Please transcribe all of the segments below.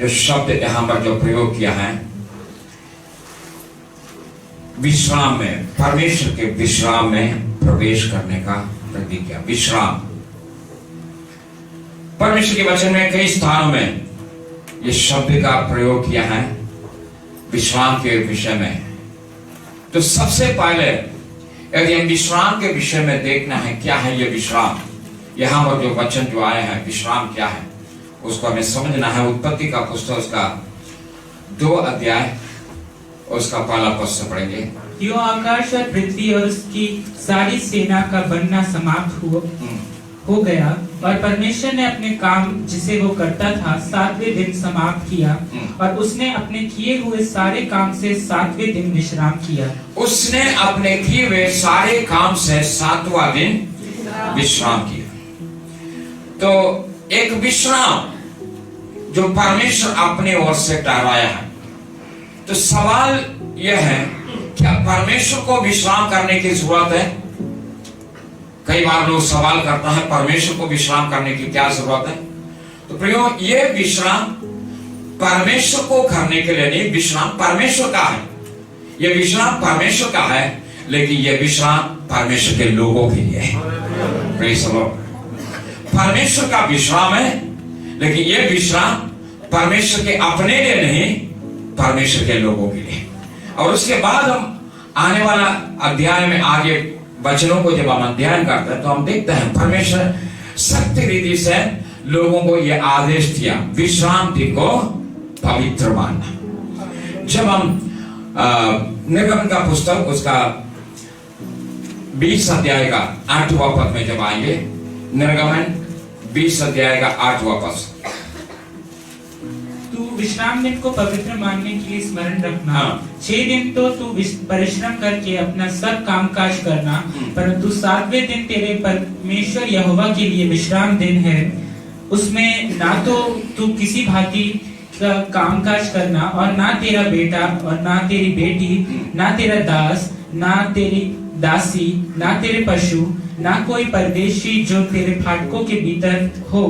जो शब्द यहां पर जो प्रयोग किया है, विश्राम में, परमेश्वर के विश्राम में प्रवेश करने का प्रतिज्ञा। विश्राम, परमेश्वर के वचन में कई स्थानों में ये शब्द का प्रयोग किया है विश्राम के विषय में। तो सबसे पहले यदि हम विश्राम के विषय में देखना है क्या है ये विश्राम, यहां पर जो वचन जो आए हैं विश्राम क्या है उसको हमें समझना है। उत्पत्ति का पुस्तक उसका 2 अध्याय उसका पहला पद से पढ़ेंगे। यो आकाश और पृथ्वी और उसकी सारी सेना का बनना समाप्त हो गया और परमेश्वर ने अपने काम जिसे वो करता था 7वें दिन समाप्त किया और उसने अपने किए हुए सारे काम से 7वें दिन विश्राम किया। उसने अपने किए हुए सारे काम से 7वां दिन विश्राम किया। तो एक विश्राम जो परमेश्वर अपने ओर से ठहराया है। तो सवाल यह है, क्या परमेश्वर को विश्राम करने की जरूरत है? कई बार लोग सवाल करता है परमेश्वर को विश्राम करने की क्या जरूरत है? तो प्रियो, ये विश्राम परमेश्वर को करने के लिए नहीं, विश्राम परमेश्वर का है। ये विश्राम परमेश्वर का है, लेकिन ये विश्राम परमेश्वर के लोगों के लिए है। Praise the Lord. परमेश्वर का विश्राम है, लेकिन ये विश्राम परमेश्वर के अपने लिए नहीं, परमेश्वर के लोगों के लिए। और उसके बाद हम आने वाला अध्याय में आगे वचनों को जब हम अध्ययन करते हैं तो हम देखते हैं परमेश्वर सख्त रीति से लोगों को यह आदेश दिया विश्राम दिन को पवित्र मानना। जब हम निर्गमन का पुस्तक उसका 20 अध्याय का 8वां पद में जब आएंगे, निर्गमन 20 अध्याय का 8वां पद। विश्राम दिन को पवित्र मानने के लिए स्मरण रखना। 6 दिन तो तू परिश्रम करके अपना सब कामकाज करना, परंतु 7वें दिन तेरे परमेश्वर यहोवा के लिए विश्राम दिन है। उसमें ना तो तू किसी भांति का कामकाज करना, और ना तेरा बेटा और ना तेरी बेटी, ना तेरा दास, ना तेरी दासी, ना तेरे पशु, ना कोई परदेशी जो तेरे फाटकों के भीतर हो,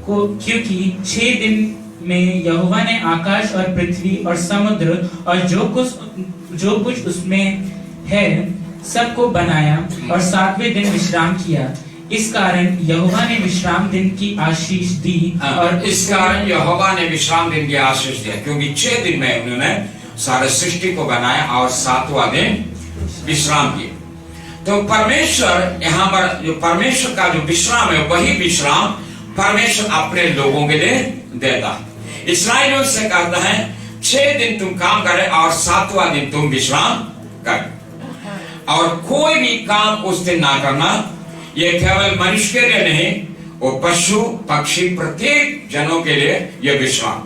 क्योंकि 6 दिन में यहोवा ने आकाश और पृथ्वी और समुद्र और जो कुछ उसमें है सबको बनाया और 7वें दिन विश्राम किया। इस कारण यहोवा ने विश्राम दिन की आशीष दी। और इस कारण यहोवा ने विश्राम दिन की आशीष दिया, क्योंकि 6 दिन में उन्होंने सारे सृष्टि को बनाया और 7वां दिन विश्राम किया। तो परमेश्वर यहाँ पर जो परमेश्वर का जो विश्राम है, वही विश्राम परमेश्वर अपने लोगों के लिए देता है। इस्राएलियों से कहता है 6 दिन तुम काम करे और 7वां दिन तुम विश्राम कर, और कोई भी काम उस दिन ना करना। ये केवल मनुष्य के लिए नहीं, वो पशु पक्षी प्रत्येक जनों के लिए ये विश्राम।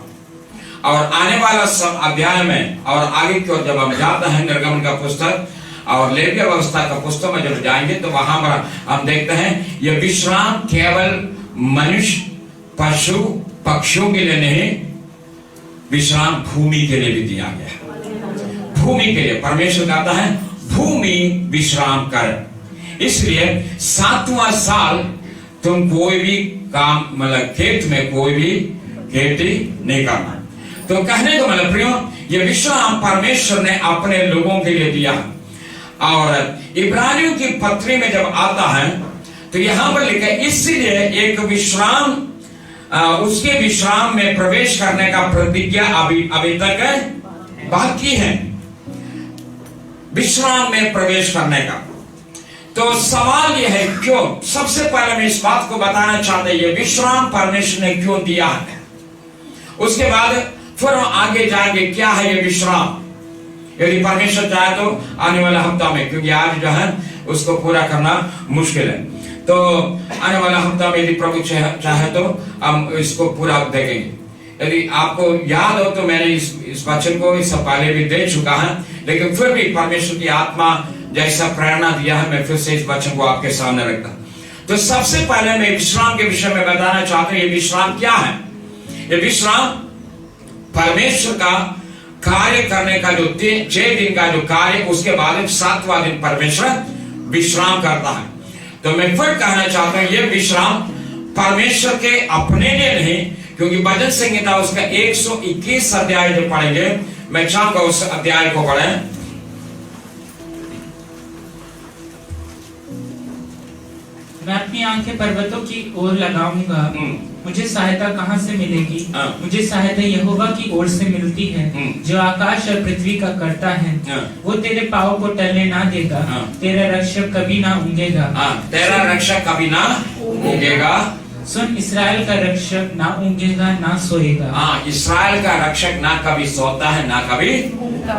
और आने वाला सब अध्याय में और आगे की ओर जब हम जाते हैं निर्गमन का पुस्तक और लेवी व्यवस्था का पुस्तक में जब जाएंगे तो वहां पर हम देखते हैं ये विश्राम केवल मनुष्य पशु पक्षियों के लिए नहीं, विश्राम भूमि के लिए भी दिया गया। भूमि के लिए परमेश्वर कहता है भूमि विश्राम कर। इसलिए 7वां साल तुम कोई भी काम, मतलब खेत में कोई भी खेती नहीं करना। तो कहने को मतलब प्रियो, ये विश्राम परमेश्वर ने अपने लोगों के लिए दिया। और इब्रानियों की पत्री में जब आता है तो यहां पर लिखा है इसलिए एक विश्राम, उसके विश्राम में प्रवेश करने का प्रतिज्ञा अभी तक बाकी है, विश्राम में प्रवेश करने का। तो सवाल यह है क्यों। सबसे पहले मैं इस बात को बताना चाहता हूं ये विश्राम परमेश्वर ने क्यों दिया है। उसके बाद फिर हम आगे जाएंगे क्या है ये विश्राम, यदि परमेश्वर चाहे तो आने वाला हफ्ता में, क्योंकि आज जो है उसको पूरा करना मुश्किल है। तो आने वाला हफ्ता में यदि प्रभु चाहे तो हम इसको पूरा देखेंगे। यदि आपको याद हो तो मैंने इस वचन को इससे पहले भी दे चुका है, लेकिन फिर भी परमेश्वर की आत्मा जैसा प्रेरणा दिया है मैं फिर से इस वचन को आपके सामने रखता हूं। तो सबसे पहले मैं विश्राम के विषय में बताना चाहता हूं ये विश्राम क्या है। ये विश्राम परमेश्वर का कार्य करने का जो 6 दिन का जो कार्य, उसके बाद 7वां दिन परमेश्वर विश्राम करता है। तो मैं फिर कहना चाहता हूं ये विश्राम परमेश्वर के अपने लिए नहीं, क्योंकि भजन संहिता उसका 121 अध्याय जो पढ़ेंगे, मैं चाहूंगा उस अध्याय को पढ़ें। मैं अपनी आंखें पर्वतों की ओर लगाऊंगा, मुझे सहायता कहाँ से मिलेगी? मुझे सहायता यहोवा की ओर से मिलती है, जो आकाश और पृथ्वी का करता है। वो तेरे पाँव को टलने ना देगा, तेरा रक्षक कभी ना ऊँघेगा। तेरा रक्षक कभी ना ऊँघेगा। सुन, इसराइल का रक्षक ना ऊँघेगा ना सोएगा। हाँ, इसराइल का रक्षक ना कभी सोता है ना कभी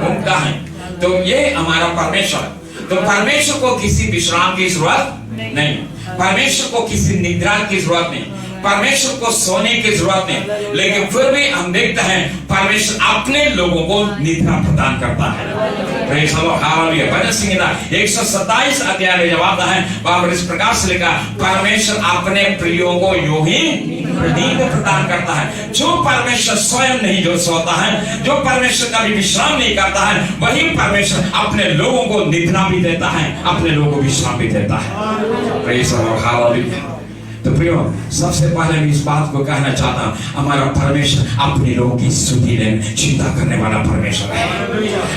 ऊँघता है। तो ये हमारा परमेश्वर। तो परमेश्वर को किसी विश्राम की जरूरत नहीं, परमेश्वर को किसी निद्रा की जरूरत नहीं, परमेश्वर को सोने की जरूरत नहीं, लेकिन फिर भी हम देखते हैं परमेश्वर अपने लोगों को निद्रा प्रदान करता है। भजन संहिता 127 अध्याय में जब आता है, वहां पर इस प्रकार से लिखा, परमेश्वर अपने प्रियों को यूं ही नींद प्रदान करता है। जो परमेश्वर स्वयं नहीं जो सोता है, जो परमेश्वर कभी विश्राम नहीं करता है, वही परमेश्वर अपने लोगों को निद्रा भी देता है, अपने लोगों को विश्राम भी देता है। Praise the Lord, hallelujah. तो प्रियो, सबसे पहले मैं इस बात को कहना चाहता हूं, हमारा परमेश्वर अपने लोगों की स्तुति लेने चिंता करने वाला परमेश्वर है,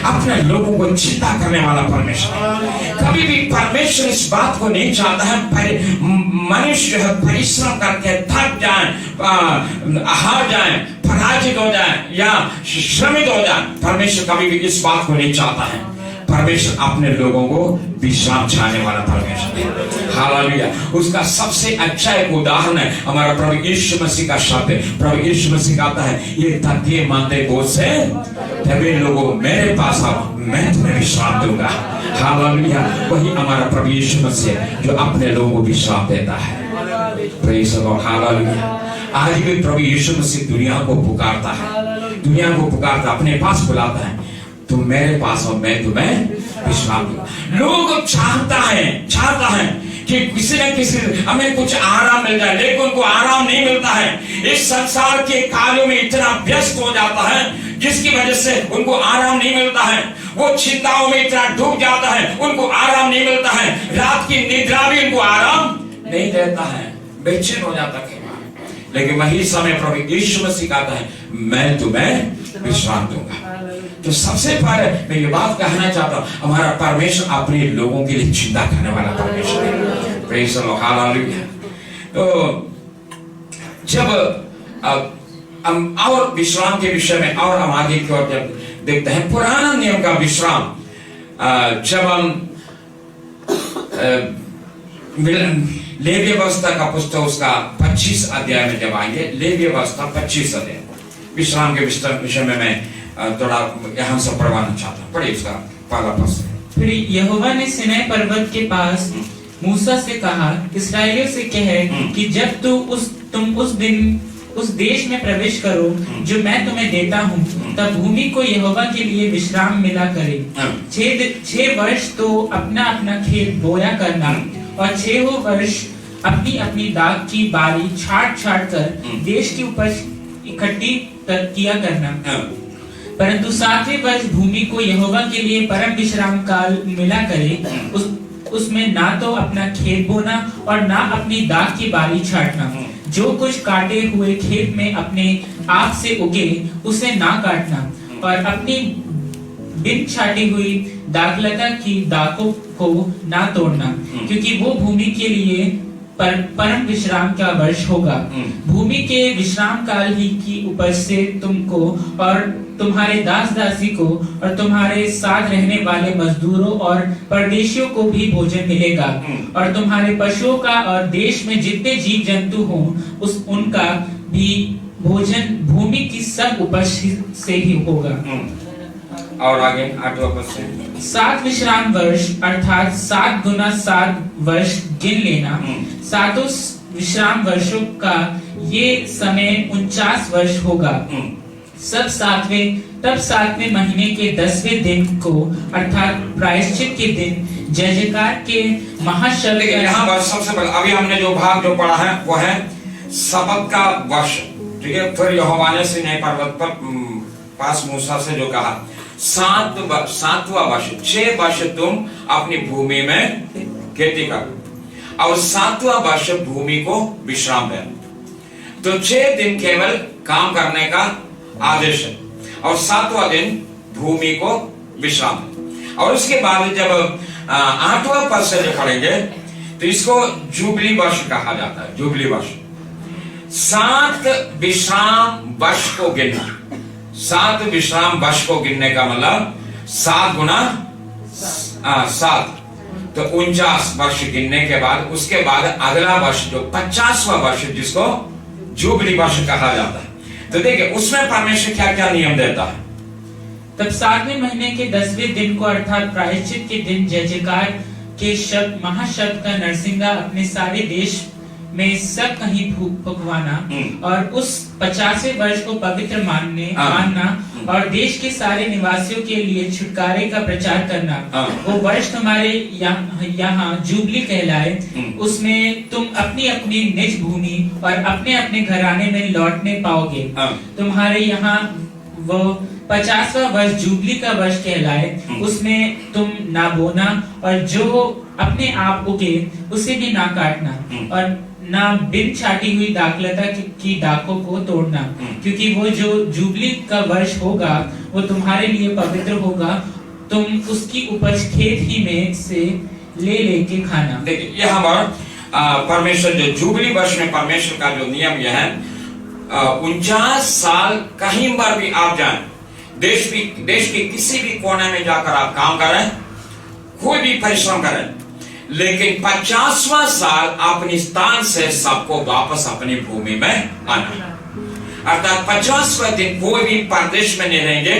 अपने लोगों को चिंता करने वाला परमेश्वर। कभी भी परमेश्वर इस बात को नहीं चाहता है मनुष्य परिश्रम करके थक जाए, हार जाए, पराजित हो जाए या श्रमित हो जाए। परमेश्वर कभी भी इस बात को नहीं चाहता है। परमेश्वर अपने लोगों को विश्राम चाहने वाला परमेश्वर है। हालेलुया। उसका सबसे अच्छा एक उदाहरण है हमारा प्रभु यीशु मसीह का शब्द है। प्रभु यीशु मसीह कहता है, ये थके मांदे बोझ से तबे लोगों मेरे पास आओ, मैं तुम्हें विश्राम दूंगा। हालेलुया। वही हमारा प्रभु यीशु मसीह है जो अपने लोगों को विश्राम देता है। Praise the Lord, hallelujah. आज भी प्रभु यीशु मसीह दुनिया को पुकारता है, दुनिया को पुकारता, अपने पास बुलाता है, तुम मेरे पास हो, मैं तुम्हें विश्राम दूंगा। लोग चाहता है कि किसी न किसी हमें कुछ आराम मिल जाए, लेकिन उनको आराम नहीं मिलता है। इस संसार के कार्यों में इतना व्यस्त हो जाता है जिसकी वजह से उनको आराम नहीं मिलता है। वो चिंताओं में इतना डूब जाता है, उनको आराम नहीं मिलता है। रात की निद्रा भी उनको आराम नहीं देता है, बेचैन हो जाता है। लेकिन वही समय प्रभु यीशु मसीह कहता है, मैं तुम्हें विश्राम दूंगा। तो सबसे पहले मैं ये बात कहना चाहता हूं, हमारा परमेश्वर अपने लोगों के लिए चिंता करने वाला परमेश्वर है। Praise the Lord, hallelujah. तो जब हम और विश्राम के विषय में और हम आगे की ओर जब देखते हैं, पुराना नियम का विश्राम, जब हम लेवी व्यवस्था का पुस्तक उसका 25 अध्याय में जब आएंगे, लेवी व्यवस्था 25 अध्याय विश्राम के विषय में मैं थोड़ा यहाँ से पढ़वाना चाहता हूँ। पढ़िए उसका पहला पद। फिर यहोवा ने सिनै पर्वत के पास मूसा से कहा, इसराइलियों से कह कि जब तुम उस देश में प्रवेश करो जो मैं तुम्हें देता हूँ, तब भूमि को यहोवा के लिए विश्राम मिला करे। 6 वर्ष तो अपना अपना खेत बोया करना, और 6 वर्ष अपनी अपनी दाख की बारी छाट कर देश की उपज इकट्ठी किया करना। परंतु 7वें वर्ष भूमि को यहोवा के लिए परम विश्राम काल मिला करे। उसमें ना तो अपना खेत बोना और ना अपनी दाख की बारी छाटना। जो कुछ काटे हुए खेत में अपने आप से उगे उसे ना काटना, और अपनी बिन छाटी हुई दाखलता की दाखों को ना तोड़ना, क्योंकि वो भूमि के लिए परम विश्राम का वर्ष होगा। भूमि के विश्राम काल ही की उपज से तुमको और तुम्हारे दास दासी को और तुम्हारे साथ रहने वाले मजदूरों और परदेशियों को भी भोजन मिलेगा, और तुम्हारे पशुओं का और देश में जितने जीव जंतु हों उनका भी भोजन भूमि की सब उपज से ही होगा। और आगे 8वां पद से 7 विश्राम वर्ष अर्थात 7 गुना 7 वर्ष गिन लेना। 7 विश्राम वर्षों का ये समय 49 वर्ष होगा। तब 7वें महीने के 10वें दिन को अर्थात प्रायश्चित के दिन जयजयकार के महाशब्द। यहाँ पर सबसे पहले अभी हमने जो भाग जो पढ़ा है वो है सबत का वर्ष, ठीक है। फिर यहोवा ने सिनै पर्वत पर पास मूसा से जो कहा, 7वां वर्ष 6 वर्ष तुम अपनी भूमि में खेती करो और 7वां वर्ष भूमि को विश्राम दे। तो 6 दिन केवल काम करने का आदेश है, और 7वां दिन भूमि को विश्राम है। और उसके बाद जब 8वां पद से जो पढ़ेंगे तो इसको जुबली वर्ष कहा जाता है। जुबली वर्ष 7 विश्राम वर्ष को गिनना। 7 विश्राम वर्ष को गिनने का मतलब 7 गुना 7 तो 49 वर्ष गिनने के बाद उसके बाद अगला वर्ष जो 50वां वर्ष जिसको जुबली वर्ष कहा जाता है। तो देखिए उसमें परमेश्वर क्या क्या नियम देता है। तब 7वें महीने के 10वें दिन को अर्थात प्रायश्चित के दिन जय जयकार के शब्द महाशब्द का नरसिंगा अपने सारे देश में सब कहीं फुकवाना और उस 50वें वर्ष को पवित्र मानना और देश के सारे निवासियों के लिए छुटकारे का प्रचार करना। वो वर्ष तुम्हारे यहाँ जुबली कहलाए। उसमें तुम अपनी अपनी निज भूमि और अपने अपने घराने में लौटने पाओगे। तुम्हारे यहाँ वो 50वां वर्ष जुबली का वर्ष कहलाए। उसमें तुम ना बोना और जो अपने आप उगे उसे भी ना काटना और ना बिन छाटी हुई दाखलता की डाकों को तोड़ना, क्योंकि वो जो जुबली का वर्ष होगा वो तुम्हारे लिए पवित्र होगा। तुम उसकी उपज खेत ही में से ले लेके खाना। देखिए ये हमारा परमेश्वर जो जुबली वर्ष में परमेश्वर का जो नियम यह है 49 साल कहीं पर भी आप जाएं, देश के किसी भी कोने में जाकर आप काम करें, कोई भी परिश्रम करें, लेकिन 50वां साल अपनी स्थान से सबको वापस अपनी भूमि में आना। अर्थात 50वां दिन कोई भी परदेश में नहीं रहेंगे,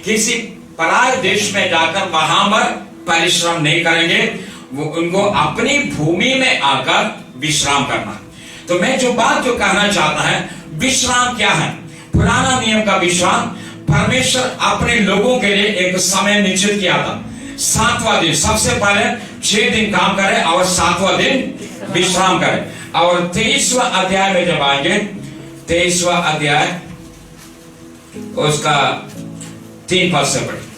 किसी पराय देश में जाकर वहां पर परिश्रम नहीं करेंगे, वो उनको अपनी भूमि में आकर विश्राम करना। तो मैं जो बात जो कहना चाहता है, विश्राम क्या है? पुराना नियम का विश्राम परमेश्वर अपने लोगों के लिए एक समय निश्चित किया था। 7वां दिन, सबसे पहले 6 दिन काम करे और 7वां दिन विश्राम करे। और 23वां अध्याय में जब आएंगे, 23वां अध्याय उसका 3 पद से पढ़े।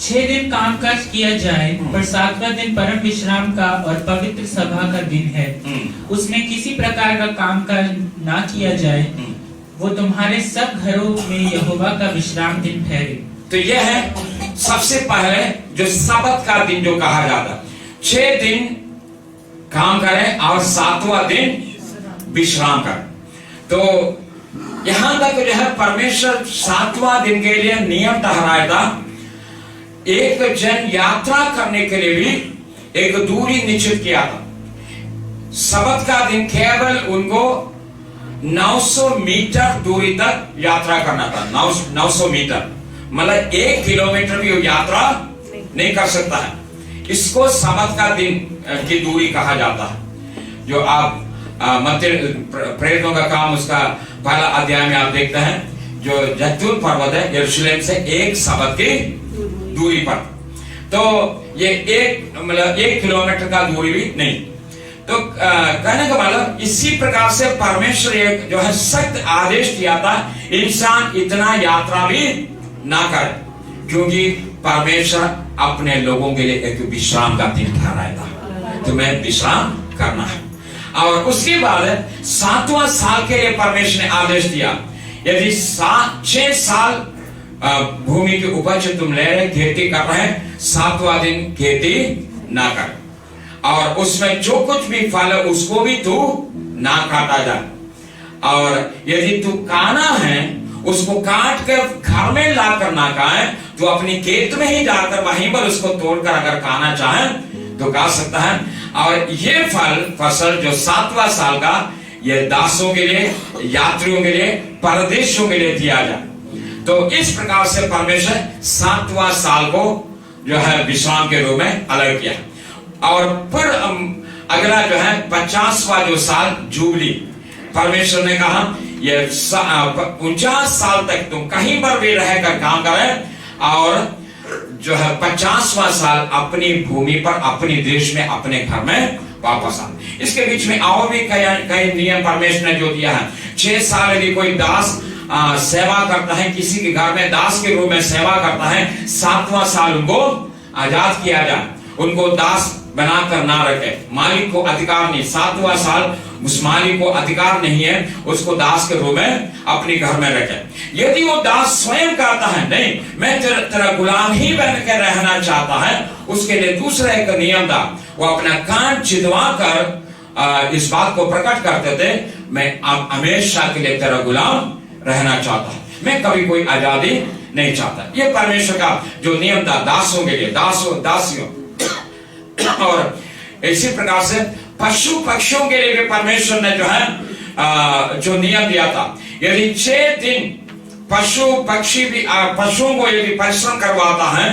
6 दिन कामकाज किया जाए पर 7वां दिन परम विश्राम का और पवित्र सभा का दिन है। उसमें किसी प्रकार का कामकाज ना किया जाए। वो तुम्हारे सब घरों में यहोवा का विश्राम दिन ठहरे। तो यह है सबसे पहले जो सबत का दिन जो कहा जाता है। 6 दिन काम करें और 7वां दिन विश्राम करें। तो यहां तक जो है परमेश्वर 7वां दिन के लिए नियम ठहराया था। एक जन यात्रा करने के लिए भी एक दूरी निश्चित किया था। सबत का दिन केवल उनको 900 मीटर दूरी तक यात्रा करना था। 900 मीटर मतलब 1 किलोमीटर भी यात्रा नहीं कर सकता है। इसको सबत का दिन की दूरी कहा जाता है। जो आप मत्ती प्रेरितों का काम उसका पहला अध्याय में आप देखते हैं, जो जैतून पर्वत है यरूशलेम से 1 सबत की दूरी पर। तो ये 1 किलोमीटर का दूरी भी नहीं। तो कहने का मतलब इसी प्रकार से परमेश्वर एक जो है सख्त आदेश दिया था, इंसान इतना यात्रा भी ना करे, क्योंकि परमेश्वर अपने लोगों के लिए एक विश्राम का दिन ठहराया था। तो मैं विश्राम करना है। और उसके बाद 7वां साल के लिए परमेश्वर ने आदेश दिया, यदि 6 साल भूमि की उपज तुम ले रहे, खेती कर रहे, 7वां दिन खेती ना कर, और उसमें जो कुछ भी फल है उसको भी तू ना काटा जाए। और यदि तू काना है उसको काट कर घर में लाकर ना खाए, तो अपनी खेत में ही जाकर वहीं पर उसको तोड़कर अगर खाना चाहे तो खा सकता है। और ये फसल जो 7वां साल का, ये दासों के लिए, यात्रियों के लिए, परदेशियों के लिए दिया जाए। तो इस प्रकार से परमेश्वर 7वां साल को जो है विश्राम के रूप में अलग किया। और फिर अगला जो है 50वां जो साल जुबली, परमेश्वर ने कहा ये 49 साल तक तुम कहीं पर भी रहकर काम करें, और जो है 50वां साल अपनी भूमि पर, अपने देश में, अपने घर में वापस आ। इसके बीच में और भी कई नियम परमेश्वर ने जो दिया है। 6 साल यदि कोई दास सेवा करता है, किसी के घर में दास के रूप में सेवा करता है, 7वां साल उनको आजाद किया जाए, उनको दास बनाकर ना रखे, मालिक को अधिकार नहीं। 7वां साल उस मालिक को अधिकार नहीं है उसको दास के रूप में अपने घर में रखे। यदि वो दास स्वयं कहता है नहीं मैं तेरा गुलाम ही बन के रहना चाहता है, उसके लिए दूसरा एक नियम था, वो अपना कान चिदवा कर इस बात को प्रकट करते थे, मैं अब हमेशा के लिए तेरा गुलाम रहना चाहता हूं, मैं कभी कोई आजादी नहीं चाहता। ये परमेश्वर का जो नियम था दासों के लिए, दासियों। और इसी प्रकार से पशु पक्षियों के लिए भी परमेश्वर ने जो है जो नियम दिया था, यदि 6 दिन पशु पक्षी भी पशुओं को यदि परिश्रम करवाता है,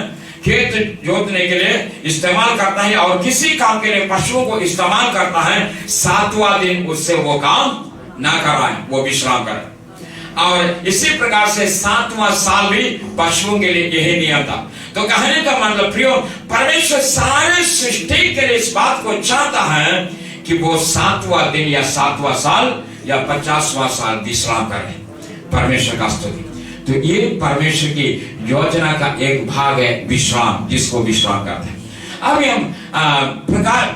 खेत जोतने के लिए इस्तेमाल करता है और किसी काम के लिए पशुओं को इस्तेमाल करता है, 7वां दिन उससे वो काम ना कराए, वो विश्राम करे। और इसी प्रकार से 7वां साल भी पशुओं के लिए यही नियम था। तो कहने का मतलब प्रियो, परमेश्वर सारे सृष्टि के लिए इस बात को चाहता है कि वो 7वां दिन या 7वां साल या 50वां साल विश्राम करें। परमेश्वर का स्तुति। तो ये परमेश्वर की योजना का एक भाग है विश्राम, जिसको विश्राम कहते हैं। अभी हम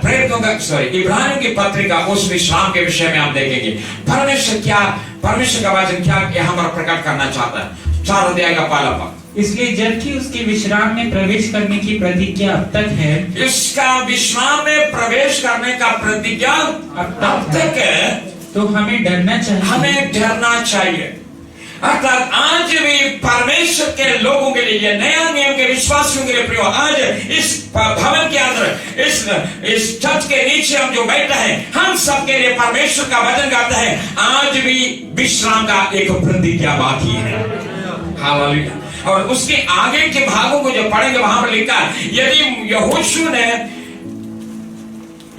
प्रेरितों का इब्रानियों की पत्रिका उस विश्राम के विषय में हम देखेंगे। परमेश्वर का वचन क्या यहाँ पर प्रकट करना चाहता है। 4 अध्याय का पहला पद। इसलिए जबकि उसके विश्राम में प्रवेश करने की प्रतिज्ञा अब तक है, इसका विश्राम में प्रवेश करने का प्रतिज्ञा अब तक है, तो हमें डरना चाहिए। अर्थात आज भी परमेश्वर के लोगों के लिए, नया नियम के विश्वासियों के लिए प्रियो, आज इस भवन के अंदर इस छत के नीचे हम जो बैठे हैं, हम सबके लिए परमेश्वर का वचन कहता है आज भी विश्राम का एक प्रतिज्ञा बाकी है। हालेलुया। और उसके आगे के भागों को जो पढ़ेंगे वहां पर लिखा है, यदि यहोशू ने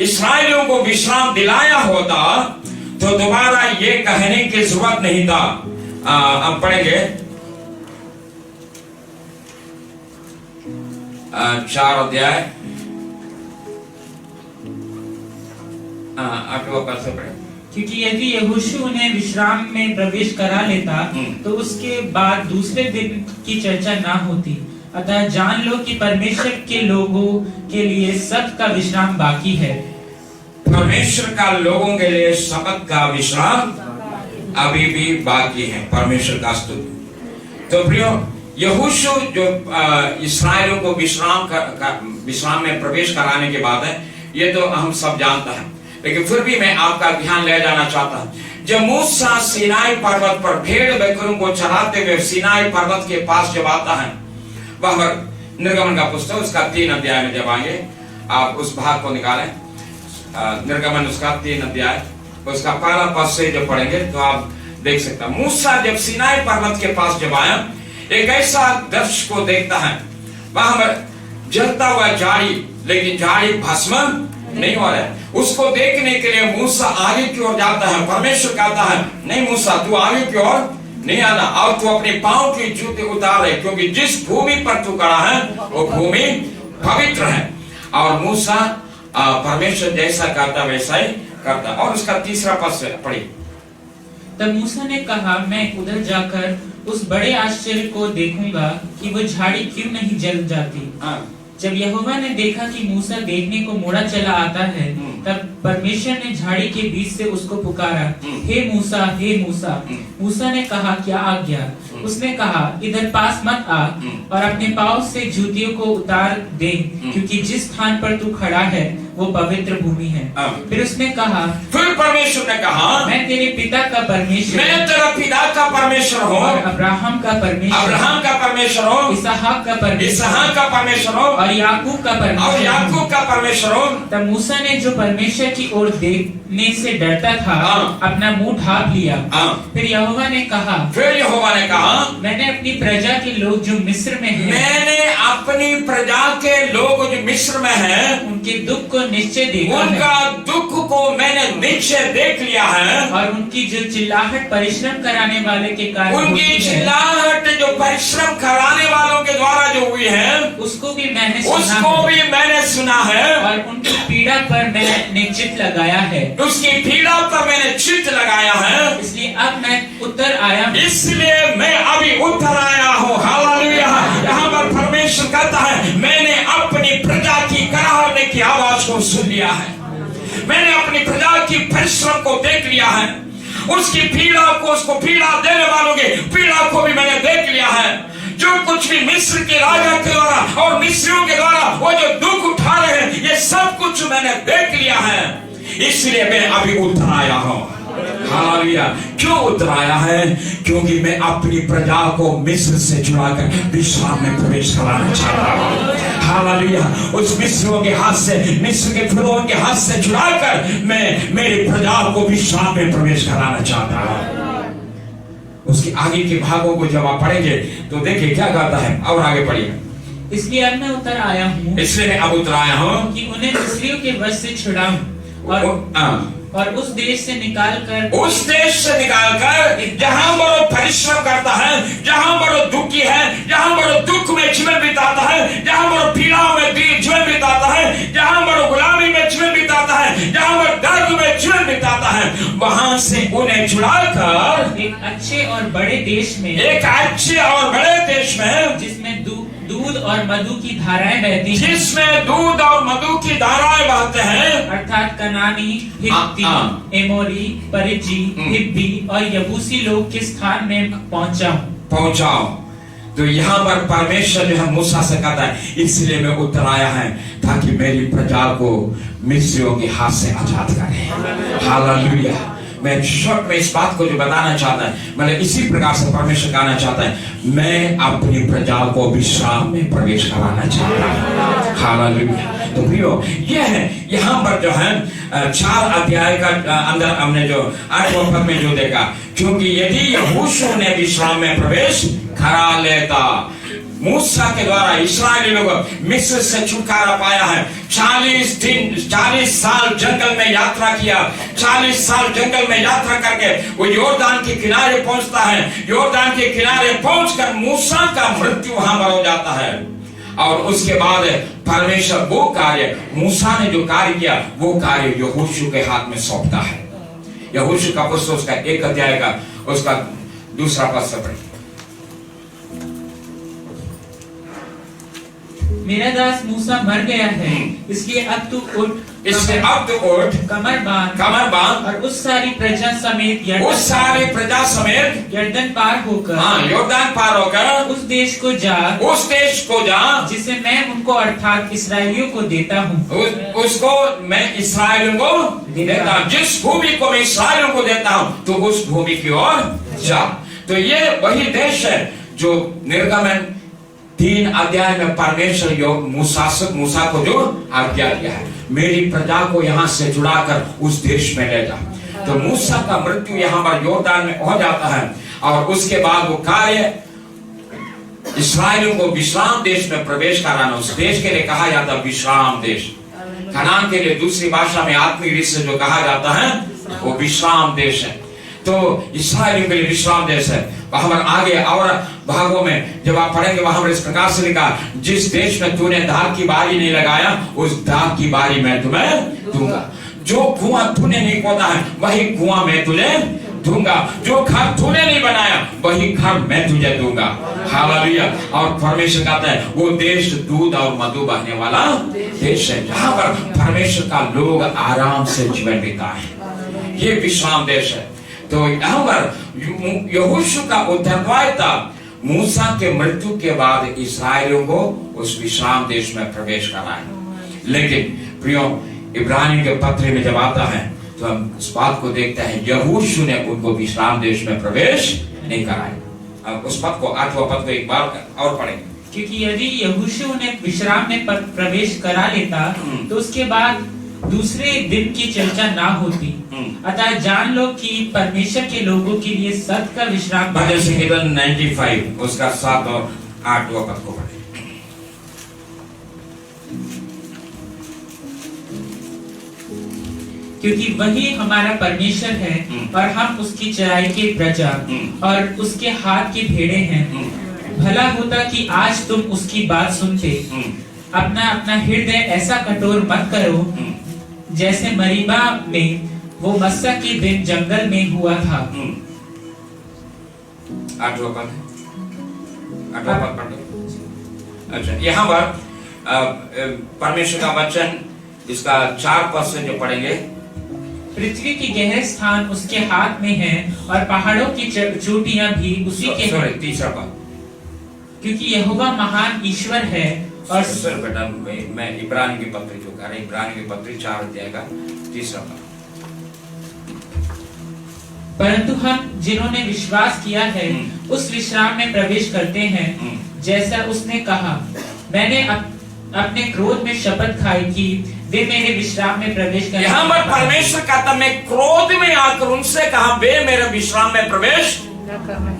इस्राएलियों को विश्राम दिलाया होता तो दोबारा ये कहने की जरूरत नहीं था। अब पढ़ेंगे 4 अध्याय 8वां पद से पढ़ेंगे। क्योंकि यदि यहोशू उन्हें विश्राम में प्रवेश करा लेता तो उसके बाद दूसरे दिन की चर्चा ना होती। अतः जान लो कि परमेश्वर के लोगों के लिए सब्त का विश्राम बाकी है। परमेश्वर का लोगों के लिए सब्त का विश्राम अभी भी बाकी है। परमेश्वर का स्तुति। तो प्रियो, यहोशू जो इस्राएलियों को विश्राम में प्रवेश कराने के बाद है, ये तो हम सब जानते हैं, लेकिन फिर भी मैं आपका ध्यान ले जाना चाहता हूं। जब मूसा सीनाई पर्वत पर भेड़ बकरों को चराते हुए सीनाई पर्वत के पास जब आता है, वह निर्गमन का पुस्तक उसका 3 अध्याय में जब आएंगे, आप उस भाग को निकालें। निर्गमन उसका 3 अध्याय उसका पहला पद से जब पढ़ेंगे तो आप देख सकते हैं। मूसा जब सीनाई पर्वत के पास जब आया, एक ऐसा दृश्य को देखता है, वहां पर जलता हुआ झाड़ी, लेकिन झाड़ी भस्म नहीं हो रहा है। उसको देखने के लिए मूसा आगे की ओर जाता है। परमेश्वर कहता है नहीं मूसा, तू आगे की ओर नहीं आना, और तू अपने पांव की जूते उतार रहे, क्योंकि जिस भूमि पर तू खड़ा है वो भूमि पवित्र है। और मूसा परमेश्वर जैसा कहता वैसा ही करता। और उसका 3रा पद से पढ़ी। तब मूसा ने कहा, मैं उधर जाकर उस बड़े आश्चर्य को देखूंगा कि वो झाड़ी क्यों नहीं जल जाती। जब यहोवा ने देखा कि मूसा देखने को मुड़ा चला आता है, तब परमेश्वर ने झाड़ी के बीच से उसको पुकारा, हे मूसा, हे मूसा। मूसा ने कहा, क्या आज्ञा? उसने कहा, इधर पास मत आ और अपने पांव से जूतियों को उतार दे, क्योंकि जिस स्थान पर तू खड़ा है वो पवित्र भूमि है। फिर उसने कहा, फिर परमेश्वर ने कहा, मैं तेरे पिता का परमेश्वर, मैं तेरा पिता का परमेश्वर हूँ, और अब्राहम का परमेश्वर हूँ, इसहाक का परमेश्वर हूँ, और याकूब का परमेश्वर हूँ। तब मूसा ने जो परमेश्वर की ओर देखने से डरता था, अपना मुंह ढांप लिया। फिर यहोवा ने कहा, मैंने अपनी प्रजा के लोग जो मिस्र में हैं, उनके दुख को निश्चय देखा है, उनका दुख को मैंने निश्चय देख लिया है, और उनकी जो चिल्लाहट परिश्रम कराने वाले के कारण, उनकी चिल्लाहट जो परिश्रम कराने वालों के द्वारा जो हुई है, उसको भी मैंने सुना है, और उनकी पीड़ा पर मैंने चित्त लगाया है। उसकी पीड़ा पर मैंने चित्त लगाया है, इसलिए अब मैं उतर आया हूँ। हालेलुया। यहाँ पर परमेश्वर कहता है, मैंने अपनी प्रजा की कराहने की आवाज को सुन लिया है, मैंने अपनी प्रजा की परिश्रम को देख लिया है, उसकी पीड़ा को, उसको पीड़ा देने वालों की पीड़ा को भी मैंने देख लिया है। जो कुछ भी मिस्र के राजा के द्वारा और मिस्रियों के द्वारा वो जो दुख उठा रहे हैं, ये सब कुछ मैंने देख लिया है, इसलिए मैं अभी उतर आया हूं। हालेलुया। क्यों उतर आया है? क्योंकि मैं अपनी प्रजा को मिस्र से छुड़ाकर विश्राम में प्रवेश कराना चाहता हूं। हालेलुया। उस मिस्रियों के हाथ से, मिस्र के फिरौन के हाथ से छुड़ाकर मैं मेरी प्रजा को विश्राम में प्रवेश कराना चाहता हूं। उसके आगे के भागों को जब आप पढ़ेंगे तो देखिए क्या कहता है, और आगे पढ़िए। इसलिए अब मैं उतर आया हूँ, इसलिए मैं अब उतर आया हूँ कि उन्हें मिस्रियों के वश से छुड़ाऊं और उस देश से निकालकर जहां बड़ो परिश्रम करता है, जहां बड़ो दुखी है, जहां बड़ो दुख में जीवन बिताता है, जहां बड़ो पीड़ाओं में जीवन बिताता है, जहां बड़ो गुलामी में जीवन बिताता है, जहां बड़ो दर्द में जीवन बिताता है, वहां से उन्हें छुड़ाकर एक अच्छे और बड़े देश में, जिसमें दूध और मधु की धाराएं बहती हैं, जिसमें दूध और मधु की धाराएं बहते हैं, अर्थात कनानी, हित्ती, एमोरी, परिज्जी, हिब्बी और यबूसी लोग के स्थान में पहुंचाऊं। तो यहाँ पर परमेश्वर जो है मूसा से कहता है, इसलिए मैं उतर आया है ताकि मेरी प्रजा को मिस्रियों के हाथ से आजाद करे। हालेलुया। मैं शॉर्ट में इस बात को जो बताना चाहता है, मतलब इसी प्रकार से परमेश्वर कहना चाहता है, मैं अपनी प्रजा को विश्राम में प्रवेश कराना चाहता हूँ। हालेलुया। तो प्रियो, यह है यहाँ पर जो है 4 अध्याय का अंदर हमने जो 8वें पद में जो देखा, क्योंकि यदि यहोशू ने विश्राम में प्रवेश करा लेता, मूसा के द्वारा इस्राएली लोग मिस्र से छुटकारा पाया है। 40 साल जंगल में यात्रा किया, 40 साल जंगल में यात्रा करके वो यॉर्दान के किनारे पहुंचता है। यॉर्दान के किनारे पहुंचकर मूसा का मृत्यु वहां पर हो जाता है, और उसके बाद परमेश्वर वो कार्य, मूसा ने जो कार्य किया वो कार्य यहोशू के हाथ में सौंपता है। यहोशू का पुस्तक उसका 1 अध्याय का उसका 2 पद से पढ़िए। मेरा दास मूसा मर गया है, इसलिए अब तू उठ, कमर बांध और उस सारी प्रजा समेत यरदन पार होकर उस देश को जा जिसे मैं उनको अर्थात इस्राएलियों को देता हूँ। उसको मैं इस्राएलियों को देता हूँ, जिस भूमि को मैं इस्राएलियों को देता हूँ, तो उस भूमि की ओर जा। तो ये वही देश है जो निर्गमन 3 अध्याय में परमेश्वर मूसा को जो आज्ञा दिया है, मेरी प्रजा को यहाँ से जुड़ाकर उस देश में ले जा। तो मूसा का मृत्यु यहाँ पर यॉर्दान में हो जाता है, और उसके बाद वो कार्य इस्राएलियों को विश्राम देश में प्रवेश कराना, उस देश के लिए कहा जाता है विश्राम देश। कनान के लिए दूसरी भाषा में आत्मिक रीत से जो कहा जाता है वो विश्राम देश है। तो इस्राएलियों के लिए विश्राम देश है। वहां पर आगे और भागों में जब आप पढ़ेंगे वहां पर इस प्रकार से लिखा, जिस देश में तूने दाग की बारी नहीं लगाया उस दाग की बारी मैं तुम्हें दूंगा। जो कुआं तूने नहीं खोदा है वही कुआं मैं तुझे दूंगा। जो घर तूने नहीं बनाया वही घर मैं तुझे दूंगा। हालेलुया। और परमेश्वर कहता है वो देश दूध और मधु बहने वाला देश है, जहां पर परमेश्वर का लोग आराम से जीवन बिताए। ये विश्राम देश है। तो यहाँ पर यहोशू का उत्तरदायित्व मूसा के मृत्यु के बाद इस्राएलियों को उस विश्राम देश में प्रवेश कराए। लेकिन प्रियो, इब्रानियों के पत्र में जब आता है तो हम इस बात को देखते हैं, यहोशू ने उनको विश्राम देश में प्रवेश नहीं कराया। अब उस पद को 8वां पद को एक बार और पढ़ेंगे। क्योंकि यदि यहोशू ने विश्राम में प्रवेश करा लेता तो उसके बाद दूसरे दिन की चर्चा ना होती। अतः जान लो कि परमेश्वर के लोगों के लिए सत्य का विश्राम 95 उसका 7 और 8वां पद को पढ़े। क्योंकि वही हमारा परमेश्वर है और हम उसकी चराई के प्रजा और उसके हाथ की भेड़े हैं। भला होता कि आज तुम उसकी बात सुनते। अपना हृदय ऐसा कठोर मत करो जैसे मरीबा में वो मस्सा के दिन जंगल में हुआ था। 8वां पद। अच्छा, यहाँ पर परमेश्वर का वचन इसका 4 पद से जो पढ़ेंगे पृथ्वी की गहरे स्थान उसके हाथ में है और पहाड़ों की चोटियां भी उसी के हैं। तीसरा पद, क्योंकि यहोवा महान ईश्वर है और सर बेटा मैं इब्रानी की पत्री जो कह रहा है, इब्रानी की पत्री 4 अध्याय का तीसरा पद। परंतु हम जिन्होंने विश्वास किया है उस विश्राम में प्रवेश करते हैं, जैसा उसने कहा, मैंने अपने क्रोध में शपथ खाई कि वे मेरे विश्राम में प्रवेश करेंगे। यहाँ पर परमेश्वर कहता, मैं क्रोध में आकर उनसे कहा वे मेरे विश्राम में प्रवेश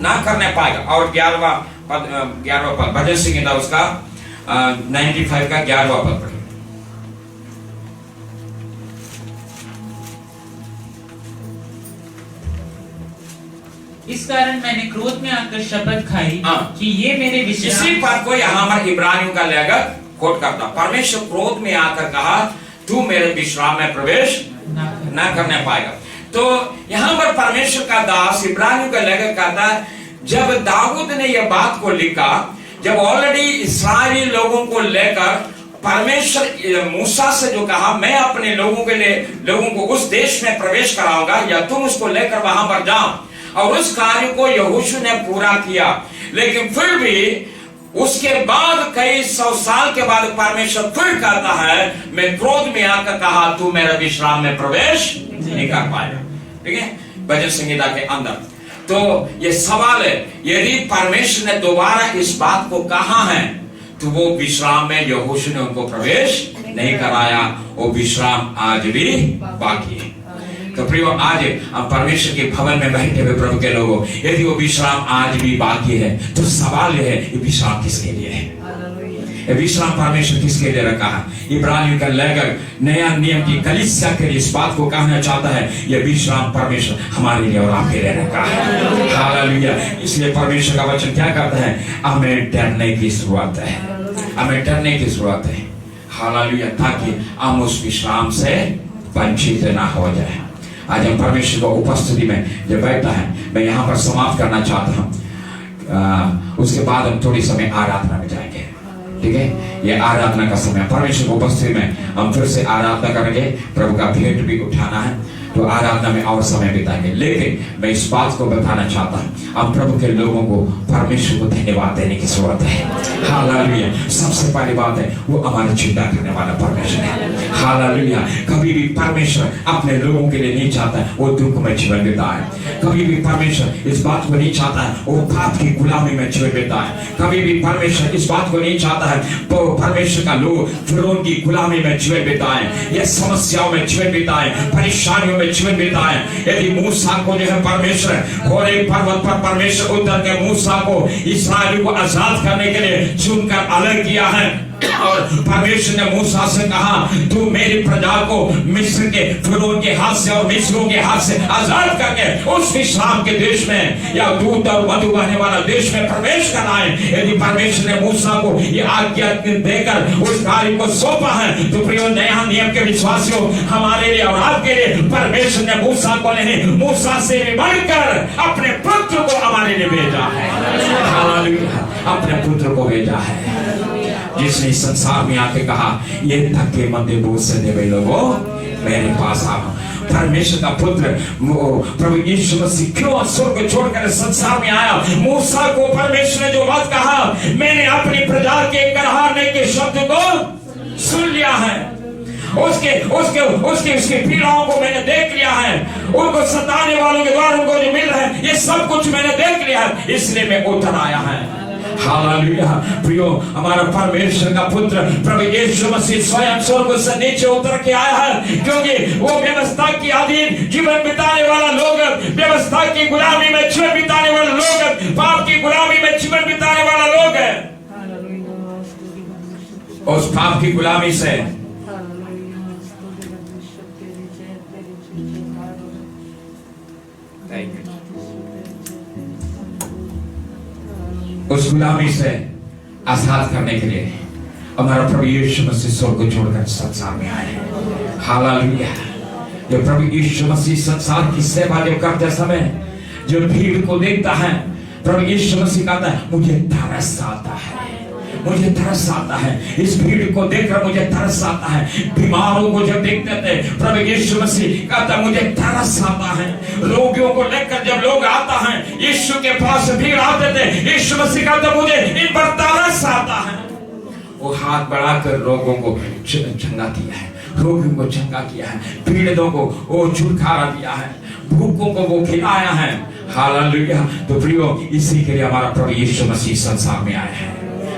ना करने पाएगा। और 11वां पद भजन संहिता उसका 95 का 11वां पद पढ़े। इस कारण मैंने क्रोध में आकर शपथ खाई कि ये मेरे विश्राम। इसी बात को यहाँ पर इब्रानियों का लेखक कोट करता, परमेश्वर क्रोध में आकर कहा तू मेरे विश्राम में प्रवेश ना करने पाएगा। तो यहाँ पर परमेश्वर का दास इब्रानियों का लेखक कहता है, जब दाऊद ने यह बात को लिखा, जब ऑलरेडी इस्राएली लोगों को लेकर परमेश्वर मूसा से जो कहा मैं अपने लोगों को उस देश में प्रवेश कराऊंगा या तुम उसको लेकर वहां पर जाओ, और उस कार्य को यहोशू ने पूरा किया। लेकिन फिर भी उसके बाद कई 100 साल के बाद परमेश्वर फिर कहता है मैं क्रोध में आकर कहा तू मेरे विश्राम में प्रवेश नहीं कर पाएगा। ठीक है, भजन संहिता के अंदर। तो ये सवाल है, यदि परमेश्वर ने दोबारा इस बात को कहा है तो वो विश्राम में यहोशू ने उनको प्रवेश नहीं कराया, वो विश्राम आज भी बाकी है। तो प्रियो, आज हम परमेश्वर के भवन में बैठे हुए प्रभु के लोगों, यदि वो विश्राम आज भी बाकी है तो सवाल यह है ये विश्राम किसके लिए है? ये विश्राम परमेश्वर किसके लिए रखा है? इब्रानियों का लेखक नया नियम की कलीसिया के लिए इस बात को कहना चाहता है, ये विश्राम परमेश्वर हमारे लिए और आपके लिए रखा है। हालेलुया। इसलिए परमेश्वर का वचन क्या कहता है? हमें डरने की जरूरत है, हमें डरने की जरूरत है। हालेलुया, ताकि हम उस विश्राम से वंचित ना हो जाए। आज हम परमेश्वर को उपस्थिति में जब बैठता है, मैं यहाँ पर समाप्त करना चाहता हूँ। उसके बाद हम थोड़ी समय आराधना में जाएंगे। ठीक है, ये आराधना का समय, परमेश्वर की उपस्थिति में हम फिर से आराधना करेंगे। प्रभु का भेंट भी उठाना है, तो आराधना में और समय बिताएंगे। लेकिन मैं इस बात को बताना चाहता हूँ, हम प्रभु के लोगों को परमेश्वर को धन्यवाद देने की जरूरत है। हालेलुया। सबसे पहली बात है वो हमारी चिंता करने वाला परमेश्वर है। हालेलुया। कभी भी परमेश्वर अपने लोगों के लिए नहीं चाहता वो दुख में जीवन बिताए। कभी भी परमेश्वर इस बात को नहीं चाहता है वो पाप की गुलामी में जीवन बिताए। कभी भी परमेश्वर इस बात को नहीं चाहता है परमेश्वर का लोग फिरौन की गुलामी में जीवन बिताए, या समस्याओं में जीवन बिताए, परेशानियों में जीवन बिताए। यदि मूसा को जो है परमेश्वर होरेब पर्वत पर परमेश्वर उतर के मूसा को इस्राएल को आजाद करने के लिए चुनकर अलग किया है, और परमेश्वर ने मूसा से कहा तू मेरी प्रजा को मिस्र के फिरौन के हाथ से और मिस्रों के हाथ से आजाद करके उस विश्राम के देश में या दूध और मधु बहने वाला देश में प्रवेश कराए। यदि परमेश्वर ने मूसा को ये आज्ञा देकर उस कार्य को सौंपा है, तो प्रियो नया नियम के विश्वासियों, हमारे लिए और आपके लिए परमेश्वर ने मूसा को नहीं, मूसा से भी बढ़कर अपने पुत्र को हमारे लिए भेजा है। हालेलुया। अपने पुत्र को भेजा है, जिसने संसार में आके कहा ये थके मंदे बोझ से देवे लोगों मेरे पास आओ। परमेश्वर का पुत्र प्रभु यीशु मसीह क्यों स्वर्ग छोड़कर संसार में आया? मूसा को परमेश्वर ने जो बात कहा, मैंने अपनी प्रजा के कराहने के शब्द को सुन लिया है, उसके पीड़ाओं को मैंने देख लिया है, उनको सताने वालों के द्वारा उनको जो मिल रहा है ये सब कुछ मैंने देख लिया है, इसलिए मैं उतर आया है। हालेलुया। प्रियो, हमारा परमेश्वर का पुत्र प्रभु यीशु मसीह स्वयं स्वर्ग से नीचे उतर के आया है, क्योंकि वो व्यवस्था की अधीन जीवन बिताने वाला लोग, व्यवस्था की गुलामी में जीवन बिताने वाला लोग, पाप की गुलामी में जीवन बिताने वाला लोग है। उस पाप की गुलामी से उस गुलामी से आजाद करने के लिए हमारा प्रभु यीशु मसीह स्वर्ग को छोड़कर संसार में आए। हालेलुया। जो प्रभु यीशु मसीह संसार की सेवा जो करते समय जो भीड़ को देखता है, प्रभु यीशु मसीह कहता है मुझे तरस आता है, मुझे तरस आता है, इस भीड़ को देखकर मुझे तरस आता है। बीमारों को जब देखते थे प्रभु यीशु मसीह कहता मुझे तरस आता है। रोगियों को लेकर जब लोग आता है यीशु के पास भीड़ आते थे, यीशु मसीह कहता मुझे इन पर तरस आता है। वो हाथ बढ़ाकर रोगों को चंगा किया है, रोगियों को चंगा किया है, पीड़ितों को वो छुटकारा दिया है, भूखों को वो खिलाया है। हालेलुया। तो प्रियो, इसी के लिए हमारा प्रभु यीशु मसीह संसार में आया है।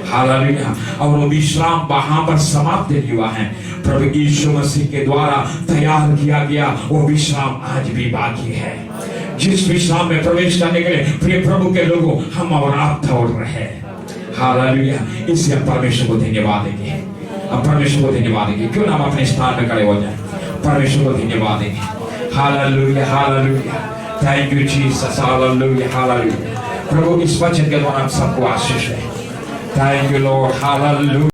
हालेलुया। और वो विश्राम वहां पर समाप्त हुआ है, प्रभु यीशु मसीह के द्वारा तैयार किया गया वो विश्राम आज भी बाकी है। जिस विश्राम में प्रवेश करने के लिए प्रिय प्रभु के लोगों हम और आप दौड़ रहे हैं। हालेलुया। इससे हम परमेश्वर को धन्यवाद देंगे, हम परमेश्वर को धन्यवाद देंगे। क्यों ना हम अपने स्थान में खड़े हो जाए, परमेश्वर को धन्यवाद देंगे। Hallelujah, hallelujah. Thank you Jesus. Hallelujah, hallelujah. प्रभु इस वचन के द्वारा हम सबको आशीष है। Thank you lord. हालेलुया।